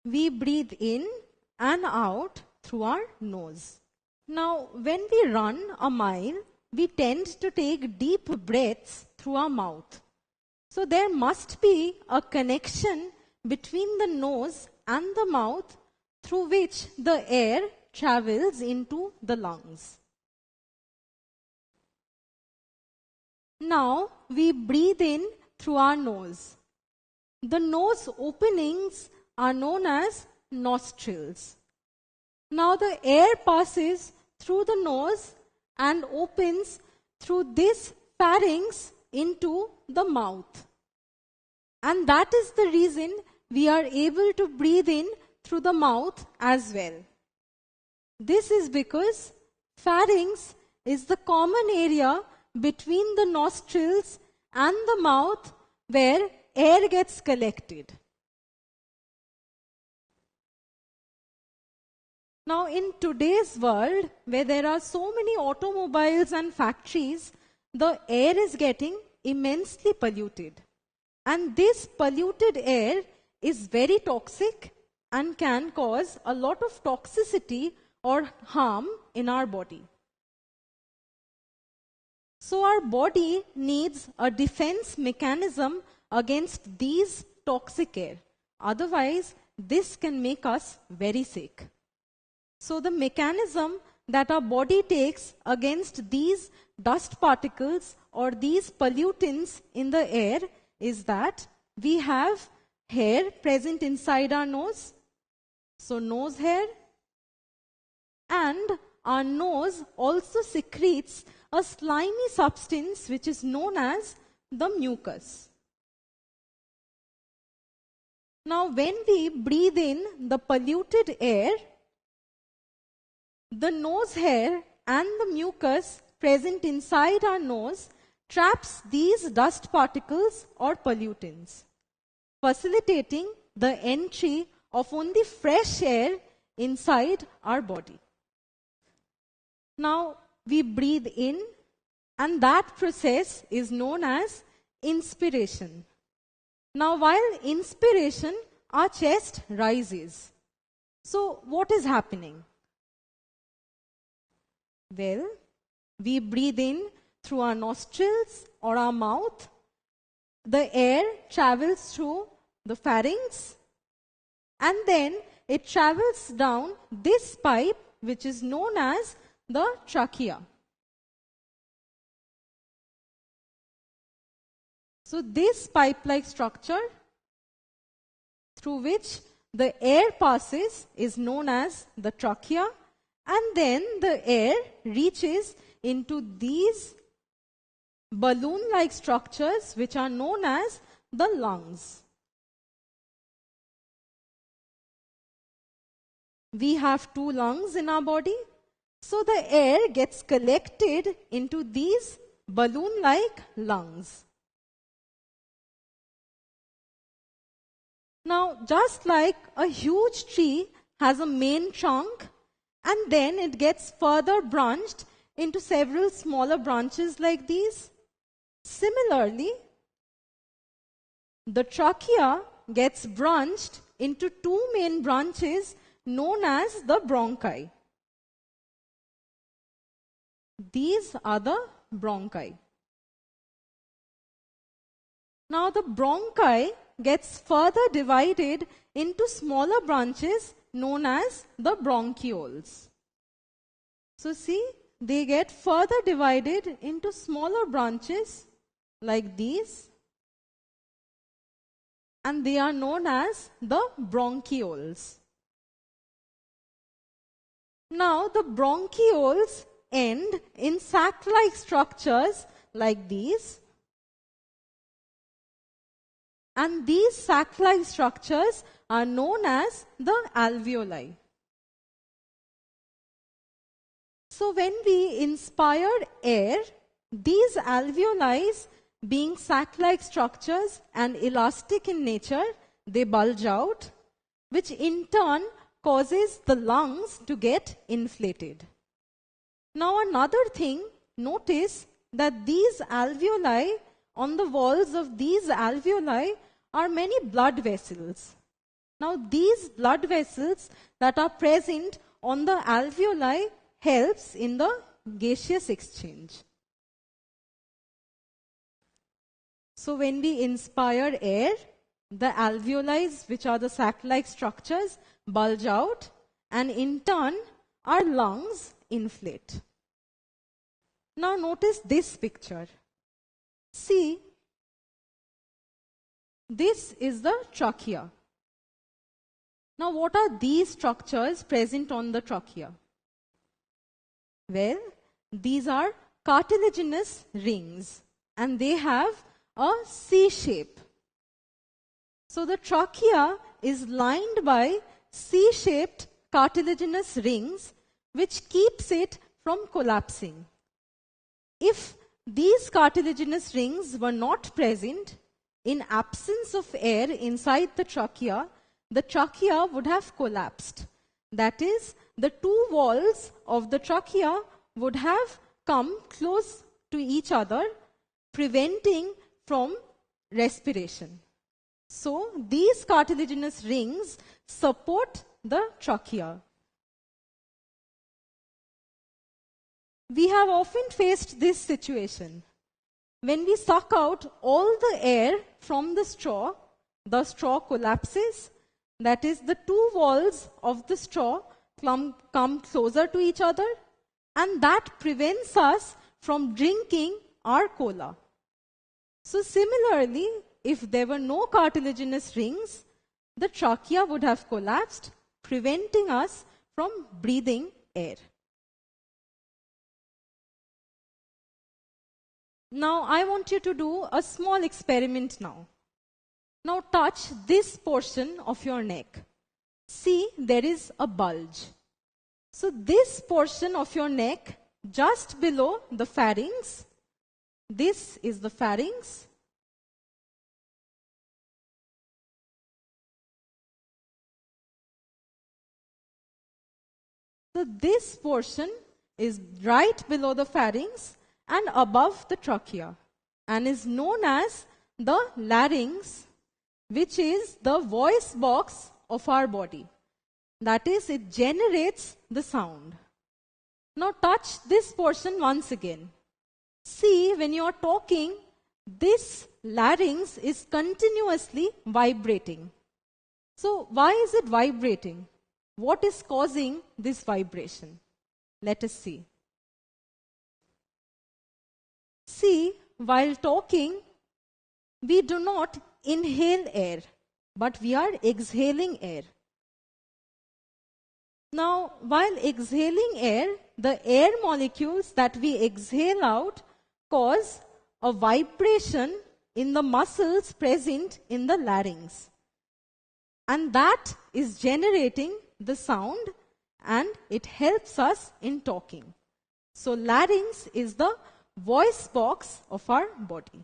we breathe in and out through our nose. Now, when we run a mile, we tend to take deep breaths through our mouth. So there must be a connection between the nose and the mouth through which the air travels into the lungs. Now we breathe in through our nose. The nose openings are known as nostrils. Now the air passes through the nose and opens through this pharynx into the mouth. And that is the reason we are able to breathe in through the mouth as well. This is because pharynx is the common area between the nostrils and the mouth where air gets collected. Now, in today's world, where there are so many automobiles and factories, the air is getting immensely polluted. And this polluted air is very toxic and can cause a lot of toxicity or harm in our body. So our body needs a defense mechanism against these toxic air. Otherwise, this can make us very sick. So the mechanism that our body takes against these dust particles or these pollutants in the air is that we have hair present inside our nose. So nose hair. And our nose also secretes a slimy substance which is known as the mucus. Now when we breathe in the polluted air, the nose hair and the mucus present inside our nose traps these dust particles or pollutants, facilitating the entry of only fresh air inside our body. Now we breathe in, and that process is known as inspiration. Now while inspiration, our chest rises. So what is happening? Well, we breathe in through our nostrils or our mouth. The air travels through the pharynx, and then it travels down this pipe which is known as the trachea. So this pipe-like structure through which the air passes is known as the trachea, and then the air reaches into these balloon-like structures which are known as the lungs. We have 2 lungs in our body, so the air gets collected into these balloon-like lungs. Now, just like a huge tree has a main trunk, and then it gets further branched into several smaller branches like these, similarly, the trachea gets branched into 2 main branches known as the bronchi. These are the bronchi. Now the bronchi gets further divided into smaller branches known as the bronchioles. So see, they get further divided into smaller branches like these, and they are known as the bronchioles. Now the bronchioles end in sac-like structures like these, and these sac-like structures are known as the alveoli. So when we inspire air, these alveoli, being sac-like structures and elastic in nature, they bulge out, which in turn causes the lungs to get inflated. Now another thing, notice that these alveoli, on the walls of these alveoli are many blood vessels. Now these blood vessels that are present on the alveoli helps in the gaseous exchange. So when we inspire air, the alveoli, which are the sac-like structures, bulge out, and in turn our lungs inflate. Now notice this picture. See, this is the trachea. Now what are these structures present on the trachea? Well, these are cartilaginous rings and they have a C shape. So the trachea is lined by C-shaped cartilaginous rings which keeps it from collapsing. If these cartilaginous rings were not present, in absence of air inside the trachea would have collapsed. That is, the two walls of the trachea would have come close to each other, preventing from respiration. So, these cartilaginous rings support the trachea. We have often faced this situation. When we suck out all the air from the straw collapses. That is, the two walls of the straw come closer to each other, and that prevents us from drinking our cola. So similarly, if there were no cartilaginous rings, the trachea would have collapsed, preventing us from breathing air. Now, I want you to do a small experiment now. Now, touch this portion of your neck. See, there is a bulge. So, this portion of your neck, just below the pharynx, this is the pharynx. So, this portion is right below the pharynx and above the trachea and is known as the larynx, which is the voice box of our body. That is, it generates the sound. Now touch this portion once again. See, when you are talking, this larynx is continuously vibrating. So why is it vibrating? What is causing this vibration? Let us see. See, while talking, we do not inhale air, but we are exhaling air. Now, while exhaling air, the air molecules that we exhale out cause a vibration in the muscles present in the larynx. And that is generating the sound, and it helps us in talking. So larynx is the voice box of our body.